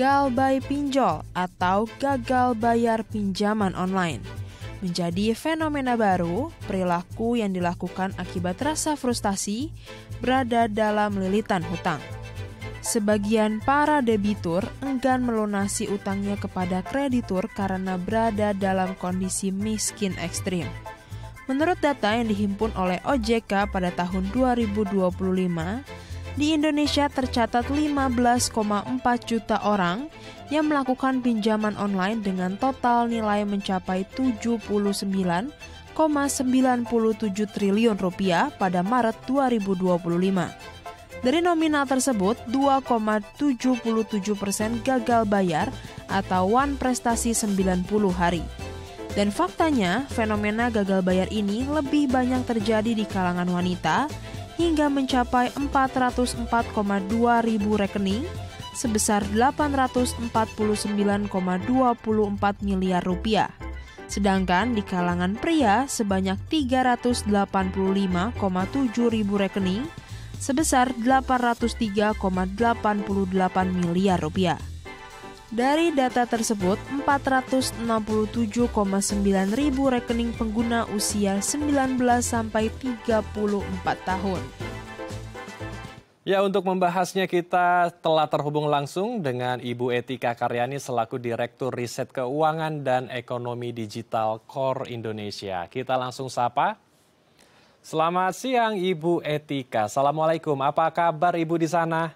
Galbay pinjol atau gagal bayar pinjaman online menjadi fenomena baru, perilaku yang dilakukan akibat rasa frustasi berada dalam lilitan hutang. Sebagian para debitur enggan melunasi utangnya kepada kreditur karena berada dalam kondisi miskin ekstrim. Menurut data yang dihimpun oleh OJK pada tahun 2025, di Indonesia tercatat 15,4 juta orang yang melakukan pinjaman online dengan total nilai mencapai 79,97 triliun rupiah pada Maret 2025. Dari nominal tersebut, 2,77% gagal bayar atau one prestasi 90 hari. Dan faktanya, fenomena gagal bayar ini lebih banyak terjadi di kalangan wanita hingga mencapai 404,2 ribu rekening sebesar 849,24 miliar rupiah. Sedangkan di kalangan pria sebanyak 385,7 ribu rekening sebesar 803,88 miliar rupiah. Dari data tersebut, 467,9 ribu rekening pengguna usia 19 sampai 34 tahun. Ya, untuk membahasnya kita telah terhubung langsung dengan Ibu Etika Karyani selaku Direktur Riset Keuangan dan Ekonomi Digital Core Indonesia. Kita langsung sapa. Selamat siang Ibu Etika. Assalamualaikum. Apa kabar Ibu di sana?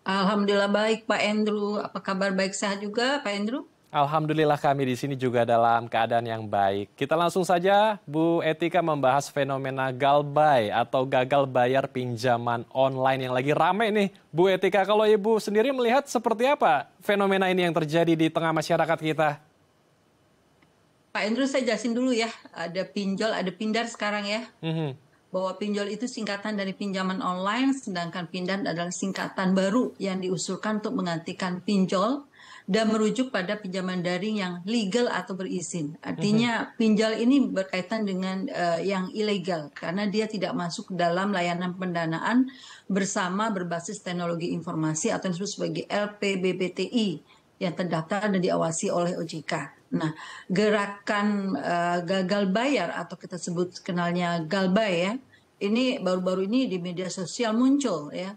Alhamdulillah baik Pak Andrew. Apa kabar, baik sehat juga Pak Andrew? Alhamdulillah kami di sini juga dalam keadaan yang baik. Kita langsung saja Bu Etika membahas fenomena galbay atau gagal bayar pinjaman online yang lagi rame nih. Bu Etika, kalau Ibu sendiri melihat seperti apa fenomena ini yang terjadi di tengah masyarakat kita? Pak Andrew, saya jelasin dulu ya. Ada pinjol, ada pindar sekarang ya. Bahwa pinjol itu singkatan dari pinjaman online, sedangkan pindar adalah singkatan baru yang diusulkan untuk menggantikan pinjol dan merujuk pada pinjaman daring yang legal atau berizin. Artinya pinjol ini berkaitan dengan yang ilegal karena dia tidak masuk dalam layanan pendanaan bersama berbasis teknologi informasi atau yang disebut sebagai LPBBTI yang terdaftar dan diawasi oleh OJK. Nah, gerakan gagal bayar atau kita sebut kenalnya galbay ya, ini baru-baru ini di media sosial muncul ya,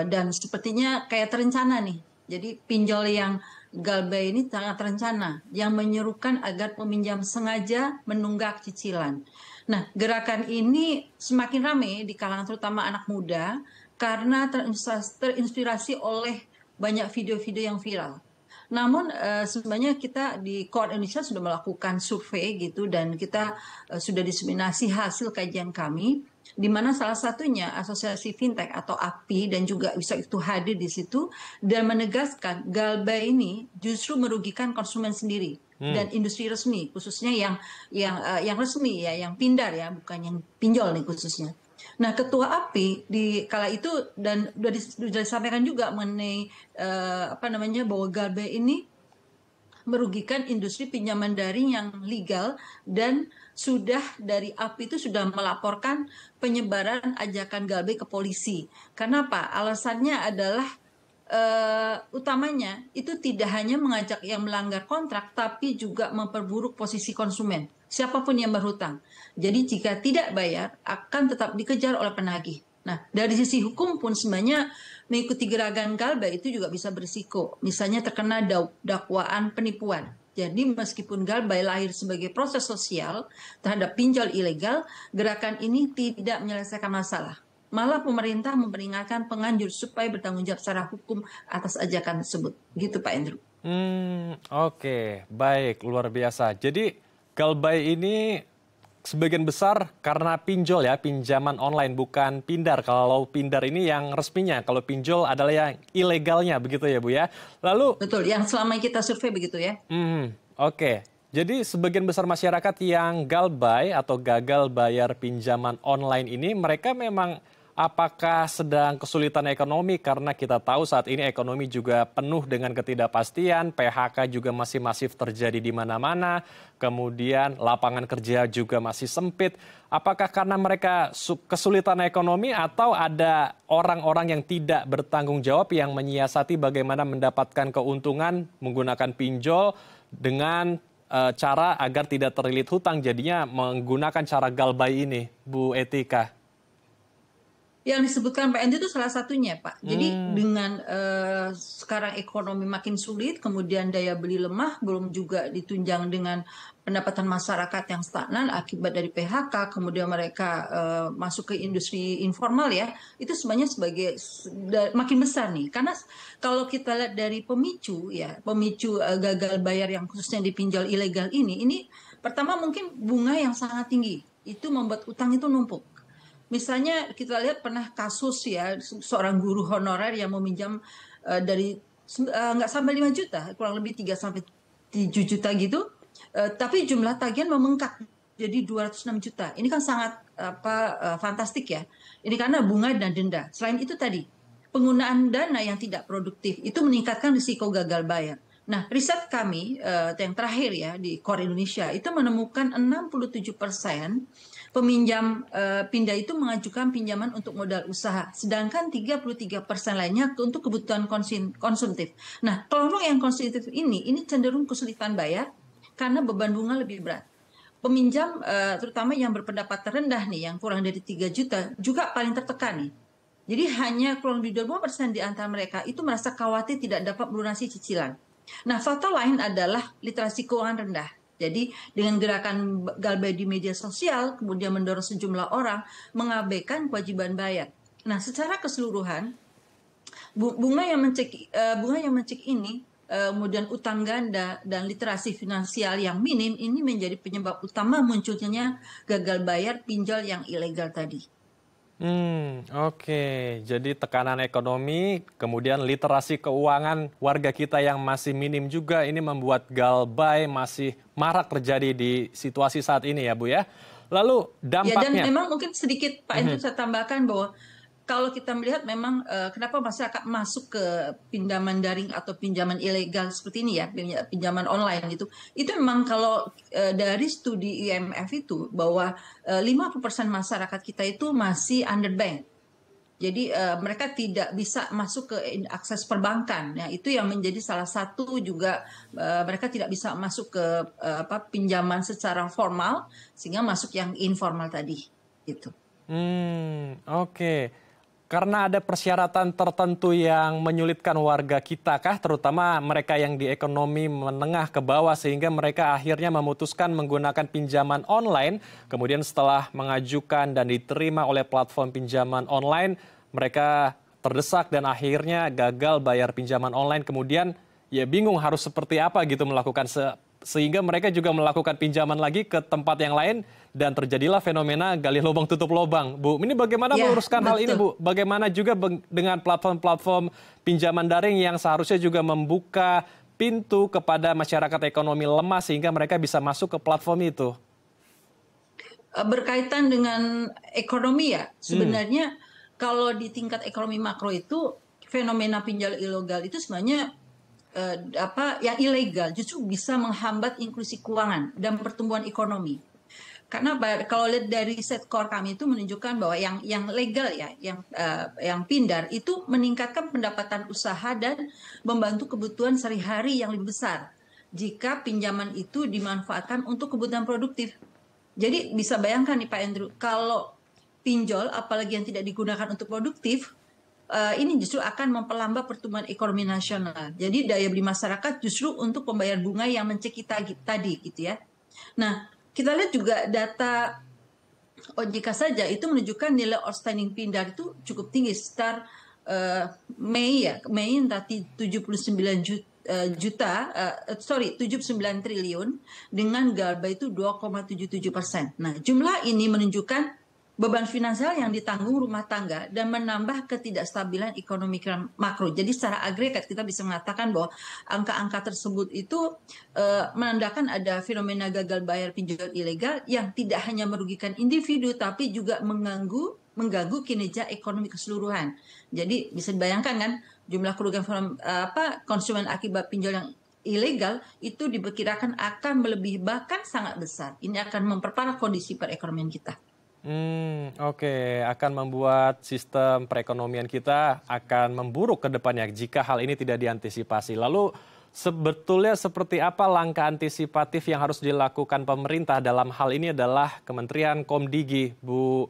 dan sepertinya kayak terencana nih. Jadi pinjol yang galbay ini sangat terencana, yang menyerukan agar peminjam sengaja menunggak cicilan. Nah, gerakan ini semakin ramai di kalangan terutama anak muda karena terinspirasi oleh banyak video-video yang viral. Namun sebenarnya kita di Core Indonesia sudah melakukan survei gitu dan kita sudah diseminasi hasil kajian kami di mana salah satunya Asosiasi Fintech atau API dan juga bisa itu hadir di situ dan menegaskan galbay ini justru merugikan konsumen sendiri dan industri resmi khususnya yang resmi ya, yang pindar ya, bukan yang pinjol nih khususnya. Nah, Ketua API di kala itu dan sudah disampaikan juga mengenai bahwa galbay ini merugikan industri pinjaman daring yang legal dan sudah dari API itu sudah melaporkan penyebaran ajakan galbay ke polisi. Kenapa? Alasannya adalah utamanya itu tidak hanya mengajak yang melanggar kontrak tapi juga memperburuk posisi konsumen. Siapapun yang berhutang. Jadi jika tidak bayar akan tetap dikejar oleh penagih. Nah, dari sisi hukum pun sebenarnya mengikuti gerakan galbay itu juga bisa berisiko. Misalnya terkena dakwaan penipuan. Jadi meskipun galbay lahir sebagai proses sosial terhadap pinjol ilegal, gerakan ini tidak menyelesaikan masalah. Malah pemerintah memperingatkan penganjur supaya bertanggung jawab secara hukum atas ajakan tersebut. Gitu Pak Andrew. Oke, baik, luar biasa. Jadi galbay ini sebagian besar karena pinjol ya, pinjaman online bukan pindar. Kalau pindar ini yang resminya, kalau pinjol adalah yang ilegalnya, begitu ya Bu ya. Lalu betul, yang selama kita survei begitu ya. Oke. Jadi sebagian besar masyarakat yang galbay atau gagal bayar pinjaman online ini mereka memang apakah sedang kesulitan ekonomi karena kita tahu saat ini ekonomi juga penuh dengan ketidakpastian, PHK juga masih masif terjadi di mana-mana, kemudian lapangan kerja juga masih sempit. Apakah karena mereka kesulitan ekonomi atau ada orang-orang yang tidak bertanggung jawab yang menyiasati bagaimana mendapatkan keuntungan menggunakan pinjol dengan cara agar tidak terlilit hutang, jadinya menggunakan cara galbay ini, Bu Etika? Yang disebutkan Pak Andrew itu salah satunya, Pak. Jadi dengan sekarang ekonomi makin sulit, kemudian daya beli lemah, belum juga ditunjang dengan pendapatan masyarakat yang stagnan akibat dari PHK, kemudian mereka masuk ke industri informal ya, itu sebenarnya sebagai makin besar nih. Karena kalau kita lihat dari pemicu gagal bayar yang khususnya di pinjol ilegal ini pertama mungkin bunga yang sangat tinggi, itu membuat utang itu numpuk. Misalnya kita lihat pernah kasus ya seorang guru honorer yang meminjam dari nggak sampai 5 juta, kurang lebih 3 sampai 7 juta gitu, tapi jumlah tagihan membengkak jadi 206 juta. Ini kan sangat fantastik ya. Ini karena bunga dan denda. Selain itu tadi, penggunaan dana yang tidak produktif itu meningkatkan risiko gagal bayar. Nah, riset kami yang terakhir ya di Core Indonesia itu menemukan 67% peminjam pindah itu mengajukan pinjaman untuk modal usaha, sedangkan 33% lainnya untuk kebutuhan konsumtif. Nah, kelompok yang konsumtif ini cenderung kesulitan bayar karena beban bunga lebih berat. Peminjam terutama yang berpendapatan rendah nih, yang kurang dari 3 juta, juga paling tertekan nih. Jadi hanya kurang lebih 20% di antara mereka itu merasa khawatir tidak dapat melunasi cicilan. Nah, faktor lain adalah literasi keuangan rendah. Jadi dengan gerakan galbay di media sosial, kemudian mendorong sejumlah orang mengabaikan kewajiban bayar. Nah, secara keseluruhan, bunga yang mencekik ini, kemudian utang ganda dan literasi finansial yang minim, ini menjadi penyebab utama munculnya gagal bayar pinjol yang ilegal tadi. Oke. Jadi tekanan ekonomi, kemudian literasi keuangan warga kita yang masih minim juga, ini membuat galbay masih marak terjadi di situasi saat ini ya Bu ya. Lalu dampaknya. Ya, dan memang mungkin sedikit Pak Andrew saya tambahkan bahwa kalau kita melihat memang kenapa masyarakat masuk ke pinjaman daring atau pinjaman ilegal seperti ini ya, pinjaman online itu memang kalau dari studi IMF itu bahwa 50% masyarakat kita itu masih underbanked. Jadi mereka tidak bisa masuk ke akses perbankan. Ya, itu yang menjadi salah satu juga mereka tidak bisa masuk ke pinjaman secara formal, sehingga masuk yang informal tadi. Gitu. Oke. Karena ada persyaratan tertentu yang menyulitkan warga kita kah, terutama mereka yang di ekonomi menengah ke bawah, sehingga mereka akhirnya memutuskan menggunakan pinjaman online, kemudian setelah mengajukan dan diterima oleh platform pinjaman online, mereka terdesak dan akhirnya gagal bayar pinjaman online, kemudian ya bingung harus seperti apa gitu melakukan sehingga mereka juga melakukan pinjaman lagi ke tempat yang lain dan terjadilah fenomena gali lubang tutup lubang. Bu, ini bagaimana meluruskan hal ini, Bu? Bagaimana juga dengan platform-platform pinjaman daring yang seharusnya juga membuka pintu kepada masyarakat ekonomi lemah sehingga mereka bisa masuk ke platform itu? Berkaitan dengan ekonomi ya, sebenarnya kalau di tingkat ekonomi makro itu fenomena pinjol ilegal itu sebenarnya yang ilegal justru bisa menghambat inklusi keuangan dan pertumbuhan ekonomi. Karena kalau lihat dari riset core kami itu menunjukkan bahwa yang legal ya, yang pindar itu meningkatkan pendapatan usaha dan membantu kebutuhan sehari-hari yang lebih besar jika pinjaman itu dimanfaatkan untuk kebutuhan produktif. Jadi bisa bayangkan nih Pak Andrew, kalau pinjol apalagi yang tidak digunakan untuk produktif, ini justru akan memperlambat pertumbuhan ekonomi nasional. Jadi daya beli masyarakat justru untuk pembayar bunga yang mencekik tadi gitu ya. Nah, kita lihat juga data OJK saja itu menunjukkan nilai outstanding pindar itu cukup tinggi, sekitar Mei nanti 79 triliun dengan galbay itu 2,77%. Nah, jumlah ini menunjukkan beban finansial yang ditanggung rumah tangga dan menambah ketidakstabilan ekonomi makro. Jadi secara agregat kita bisa mengatakan bahwa angka-angka tersebut itu menandakan ada fenomena gagal bayar pinjol ilegal yang tidak hanya merugikan individu tapi juga mengganggu mengganggu kinerja ekonomi keseluruhan. Jadi bisa dibayangkan kan jumlah kerugian konsumen akibat pinjol yang ilegal itu diperkirakan akan melebihi bahkan sangat besar. Ini akan memperparah kondisi perekonomian kita. Oke, akan membuat sistem perekonomian kita akan memburuk ke depannya jika hal ini tidak diantisipasi. Lalu sebetulnya seperti apa langkah antisipatif yang harus dilakukan pemerintah dalam hal ini adalah Kementerian Komdigi, Bu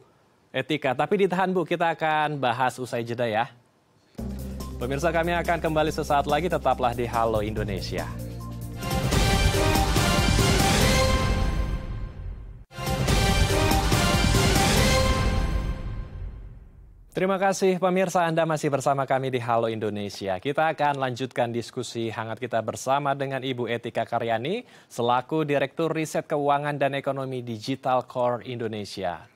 Etika. Tapi ditahan Bu, kita akan bahas usai jeda ya. Pemirsa, kami akan kembali sesaat lagi, tetaplah di Halo Indonesia. Terima kasih pemirsa, Anda masih bersama kami di Halo Indonesia. Kita akan lanjutkan diskusi hangat kita bersama dengan Ibu Etika Karyani selaku Direktur Riset Keuangan dan Ekonomi Digital Core Indonesia.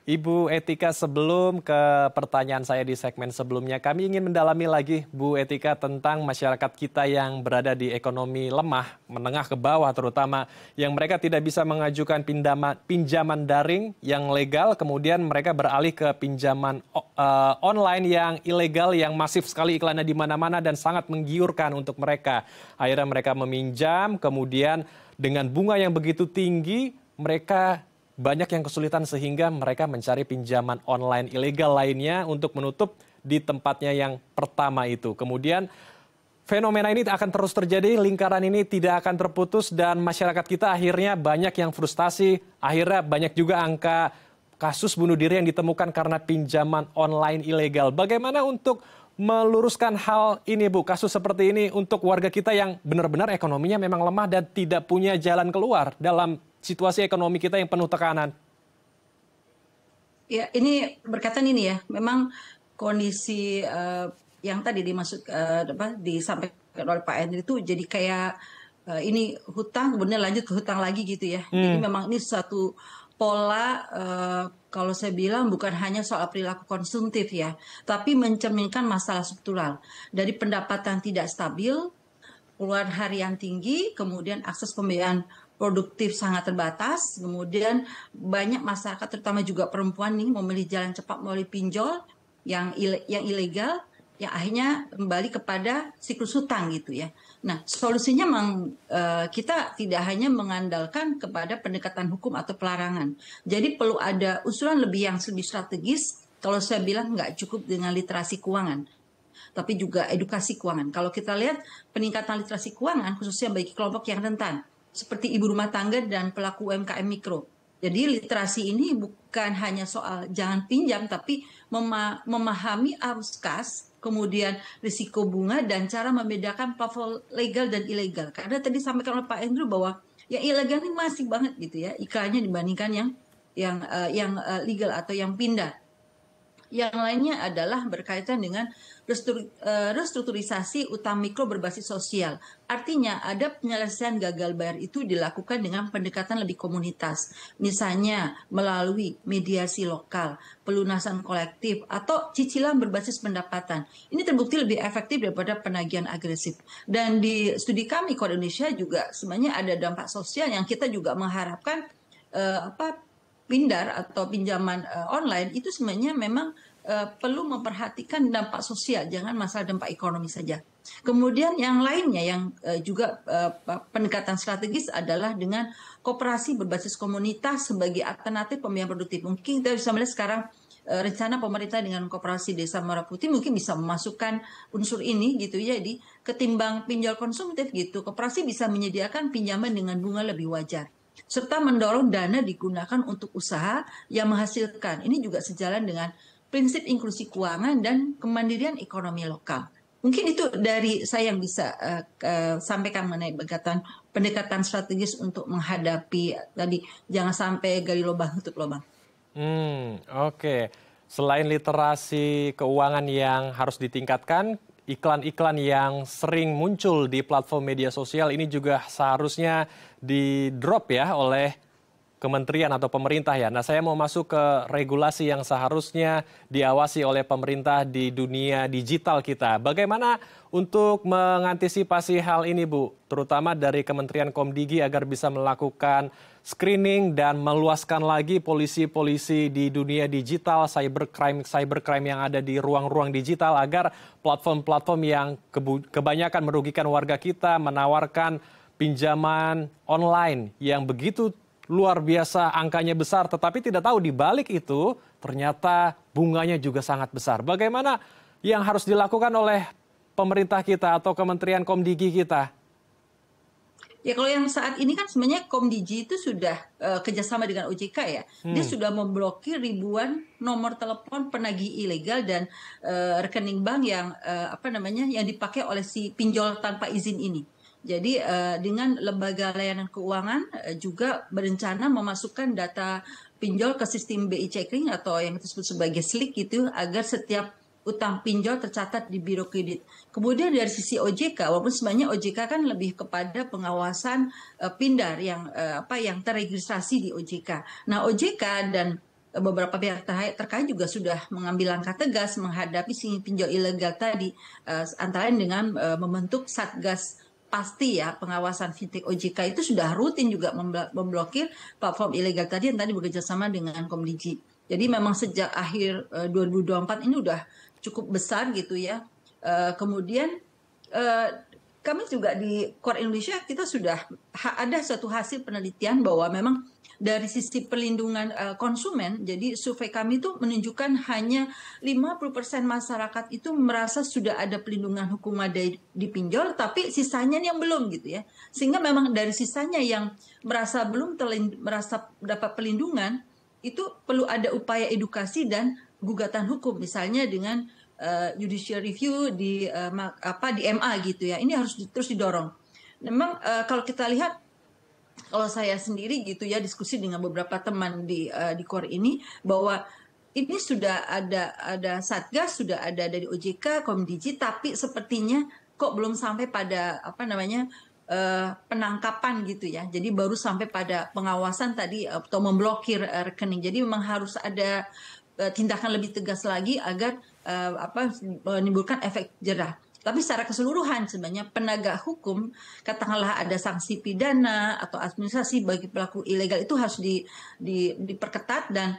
Ibu Etika, sebelum ke pertanyaan saya di segmen sebelumnya, kami ingin mendalami lagi Bu Etika tentang masyarakat kita yang berada di ekonomi lemah, menengah ke bawah terutama, yang mereka tidak bisa mengajukan pinjaman daring yang legal, kemudian mereka beralih ke pinjaman online yang ilegal, yang masif sekali iklannya di mana-mana dan sangat menggiurkan untuk mereka. Akhirnya mereka meminjam, kemudian dengan bunga yang begitu tinggi, mereka banyak yang kesulitan sehingga mereka mencari pinjaman online ilegal lainnya untuk menutup di tempatnya yang pertama itu. Kemudian fenomena ini akan terus terjadi, lingkaran ini tidak akan terputus dan masyarakat kita akhirnya banyak yang frustasi, akhirnya banyak juga angka kasus bunuh diri yang ditemukan karena pinjaman online ilegal. Bagaimana untuk meluruskan hal ini Bu, kasus seperti ini untuk warga kita yang benar-benar ekonominya memang lemah dan tidak punya jalan keluar dalam situasi ekonomi kita yang penuh tekanan? Ya, ini berkaitan ini ya, memang kondisi yang tadi disampaikan oleh Pak Henry itu jadi kayak ini hutang, kemudian lanjut ke hutang lagi gitu ya. Jadi memang ini satu pola, kalau saya bilang bukan hanya soal perilaku konsumtif ya, tapi mencerminkan masalah struktural. Dari pendapatan tidak stabil, pengeluaran harian tinggi, kemudian akses pembiayaan produktif sangat terbatas, kemudian banyak masyarakat terutama juga perempuan nih memilih jalan cepat melalui pinjol yang ilegal, yang akhirnya kembali kepada siklus hutang gitu ya. Nah, solusinya memang kita tidak hanya mengandalkan kepada pendekatan hukum atau pelarangan. Jadi perlu ada usulan lebih strategis. Kalau saya bilang nggak cukup dengan literasi keuangan, tapi juga edukasi keuangan. Kalau kita lihat peningkatan literasi keuangan khususnya bagi kelompok yang rentan, seperti ibu rumah tangga dan pelaku UMKM mikro. Jadi literasi ini bukan hanya soal jangan pinjam, tapi memahami arus kas, kemudian risiko bunga, dan cara membedakan platform legal dan ilegal. Karena tadi sampaikan oleh Pak Andrew bahwa yang ilegal ini masih banget gitu ya, iklannya dibandingkan yang legal atau yang pindah. Yang lainnya adalah berkaitan dengan restrukturisasi utang mikro berbasis sosial. Artinya ada penyelesaian gagal bayar itu dilakukan dengan pendekatan lebih komunitas. Misalnya melalui mediasi lokal, pelunasan kolektif, atau cicilan berbasis pendapatan. Ini terbukti lebih efektif daripada penagihan agresif. Dan di studi kami, Core Indonesia juga sebenarnya ada dampak sosial yang kita juga mengharapkan pindar atau pinjaman online itu sebenarnya memang perlu memperhatikan dampak sosial, jangan masalah dampak ekonomi saja. Kemudian yang lainnya yang juga pendekatan strategis adalah dengan koperasi berbasis komunitas sebagai alternatif pembiayaan produktif. Mungkin kita bisa melihat sekarang rencana pemerintah dengan koperasi Desa Merah Putih mungkin bisa memasukkan unsur ini gitu ya. Jadi ketimbang pinjol konsumtif gitu, koperasi bisa menyediakan pinjaman dengan bunga lebih wajar, serta mendorong dana digunakan untuk usaha yang menghasilkan. Ini juga sejalan dengan prinsip inklusi keuangan dan kemandirian ekonomi lokal. Mungkin itu dari saya yang bisa sampaikan mengenai pendekatan strategis untuk menghadapi tadi jangan sampai gali lubang tutup lubang. Oke. Selain literasi keuangan yang harus ditingkatkan, iklan-iklan yang sering muncul di platform media sosial ini juga seharusnya di-drop ya oleh kementerian atau pemerintah ya. Nah, saya mau masuk ke regulasi yang seharusnya diawasi oleh pemerintah di dunia digital kita. Bagaimana untuk mengantisipasi hal ini, Bu? Terutama dari Kementerian Komdigi agar bisa melakukan screening dan meluaskan lagi polisi-polisi di dunia digital, cybercrime yang ada di ruang-ruang digital agar platform-platform yang kebanyakan merugikan warga kita menawarkan pinjaman online yang begitu luar biasa angkanya besar, tetapi tidak tahu di balik itu ternyata bunganya juga sangat besar. Bagaimana yang harus dilakukan oleh pemerintah kita atau Kementerian Komdigi kita? Ya kalau yang saat ini kan sebenarnya Komdigi itu sudah kerjasama dengan OJK ya. Dia sudah memblokir ribuan nomor telepon penagih ilegal dan rekening bank yang yang dipakai oleh si pinjol tanpa izin ini. Jadi dengan lembaga layanan keuangan juga berencana memasukkan data pinjol ke sistem BI Checking atau yang disebut sebagai SLIK gitu agar setiap utang pinjol tercatat di Biro Kredit. Kemudian dari sisi OJK, walaupun sebenarnya OJK kan lebih kepada pengawasan pindar yang terregistrasi di OJK. Nah, OJK dan beberapa pihak terkait juga sudah mengambil langkah tegas menghadapi si pinjol ilegal tadi, antara lain dengan membentuk Satgas pasti ya pengawasan fintech OJK itu sudah rutin juga memblokir platform ilegal tadi yang tadi bekerja sama dengan Komdigi. Jadi memang sejak akhir 2024 ini udah cukup besar gitu ya. Kemudian kami juga di Core Indonesia kita sudah ada suatu hasil penelitian bahwa memang dari sisi perlindungan konsumen, jadi survei kami itu menunjukkan hanya 50% masyarakat itu merasa sudah ada pelindungan hukum dari pinjol, tapi sisanya yang belum gitu ya. Sehingga memang dari sisanya yang merasa belum merasa dapat perlindungan, itu perlu ada upaya edukasi dan gugatan hukum, misalnya dengan judicial review di MA gitu ya. Ini harus terus didorong. Memang kalau kita lihat, kalau saya sendiri gitu ya diskusi dengan beberapa teman di Core ini bahwa ini sudah ada Satgas, sudah ada dari OJK, Komdigi, tapi sepertinya kok belum sampai pada penangkapan gitu ya. Jadi baru sampai pada pengawasan tadi atau memblokir rekening. Jadi memang harus ada tindakan lebih tegas lagi agar menimbulkan efek jerah. Tapi secara keseluruhan sebenarnya penegak hukum, katakanlah ada sanksi pidana atau administrasi bagi pelaku ilegal itu harus diperketat dan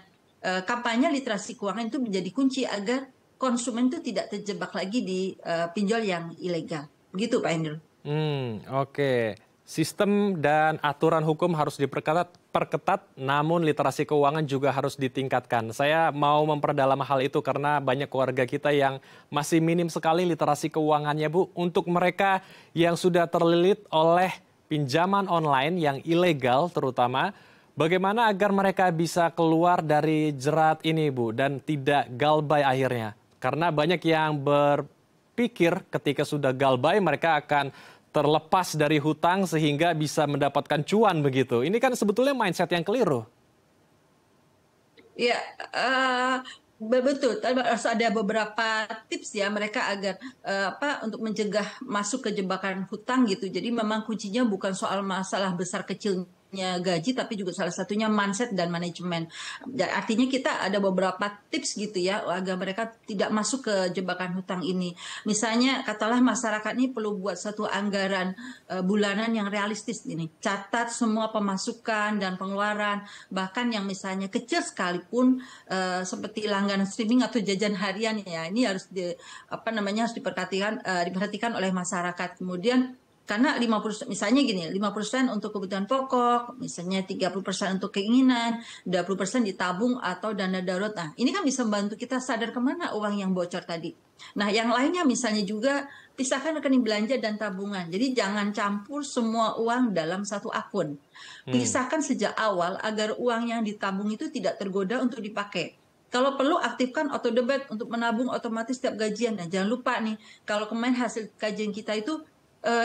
kampanye literasi keuangan itu menjadi kunci agar konsumen itu tidak terjebak lagi di pinjol yang ilegal. Begitu Pak Hendro. Oke. Sistem dan aturan hukum harus diperketat, namun literasi keuangan juga harus ditingkatkan. Saya mau memperdalam hal itu karena banyak keluarga kita yang masih minim sekali literasi keuangannya, Bu. Untuk mereka yang sudah terlilit oleh pinjaman online yang ilegal terutama, bagaimana agar mereka bisa keluar dari jerat ini, Bu, dan tidak galbay akhirnya? Karena banyak yang berpikir ketika sudah galbay mereka akan terlepas dari hutang sehingga bisa mendapatkan cuan begitu. Ini kan sebetulnya mindset yang keliru. Ya, betul. Harus ada beberapa tips ya mereka agar untuk mencegah masuk ke jebakan hutang gitu. Jadi memang kuncinya bukan soal masalah besar kecilnya gaji, tapi juga salah satunya mindset dan manajemen. Artinya kita ada beberapa tips gitu ya agar mereka tidak masuk ke jebakan hutang ini. Misalnya katalah masyarakat ini perlu buat satu anggaran bulanan yang realistis ini. Catat semua pemasukan dan pengeluaran, bahkan yang misalnya kecil sekalipun seperti langganan streaming atau jajan harian ya. Ini harus harus diperhatikan oleh masyarakat. Kemudian karena 50% misalnya gini, 50% untuk kebutuhan pokok, misalnya 30% untuk keinginan, 20% ditabung atau dana darurat. Nah, ini kan bisa membantu kita sadar kemana uang yang bocor tadi. Nah, yang lainnya misalnya juga pisahkan rekening belanja dan tabungan. Jadi jangan campur semua uang dalam satu akun. Pisahkan sejak awal agar uang yang ditabung itu tidak tergoda untuk dipakai. Kalau perlu aktifkan auto debit untuk menabung otomatis setiap gajian. Nah, jangan lupa nih, kalau kemarin hasil kajian kita itu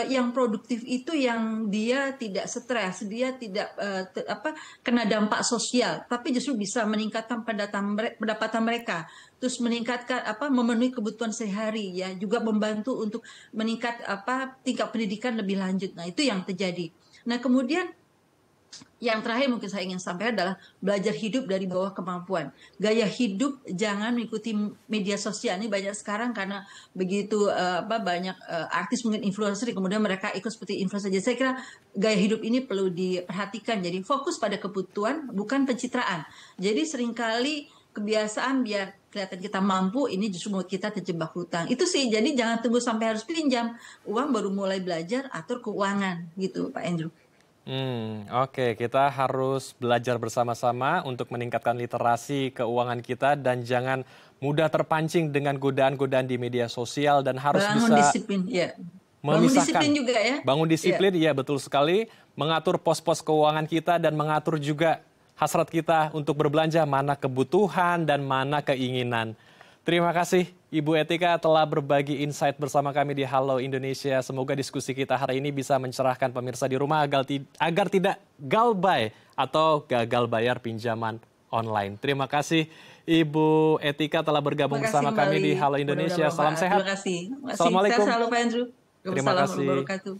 yang produktif itu yang dia tidak stres, dia tidak kena dampak sosial, tapi justru bisa meningkatkan pendapatan mereka, terus meningkatkan memenuhi kebutuhan sehari ya, juga membantu untuk meningkat tingkat pendidikan lebih lanjut. Nah, itu yang terjadi. Nah, kemudian Yang terakhir mungkin saya ingin sampaikan adalah belajar hidup dari bawah kemampuan. Gaya hidup jangan mengikuti media sosial. Ini banyak sekarang karena begitu banyak artis mungkin influencer, kemudian mereka ikut seperti influencer. Jadi saya kira gaya hidup ini perlu diperhatikan. Jadi fokus pada kebutuhan, bukan pencitraan. Jadi seringkali kebiasaan biar kelihatan kita mampu, ini justru membuat kita terjebak hutang. Itu sih, jadi jangan tunggu sampai harus pinjam uang baru mulai belajar atur keuangan gitu, Pak Andrew. Oke, kita harus belajar bersama-sama untuk meningkatkan literasi keuangan kita dan jangan mudah terpancing dengan godaan-godaan di media sosial dan harus Bangun bisa disiplin, ya. Bangun memisahkan. disiplin juga ya. Bangun disiplin, ya betul sekali. Mengatur pos-pos keuangan kita dan mengatur juga hasrat kita untuk berbelanja, mana kebutuhan dan mana keinginan. Terima kasih Ibu Etika telah berbagi insight bersama kami di Halo Indonesia. Semoga diskusi kita hari ini bisa mencerahkan pemirsa di rumah agar tidak galbay atau gagal bayar pinjaman online. Terima kasih Ibu Etika telah bergabung bersama kami di Halo Indonesia. Salam sehat. Terima kasih. Assalamualaikum. Sehat selalu Pak Andrew. Terima kasih. Wabarakatuh.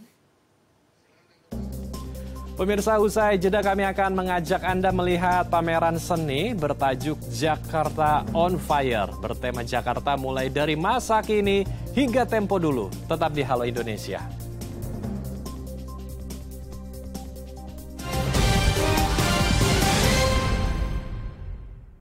Pemirsa, usai jeda kami akan mengajak Anda melihat pameran seni bertajuk Jakarta on Fire. Bertema Jakarta mulai dari masa kini hingga tempo dulu. Tetap di Halo Indonesia.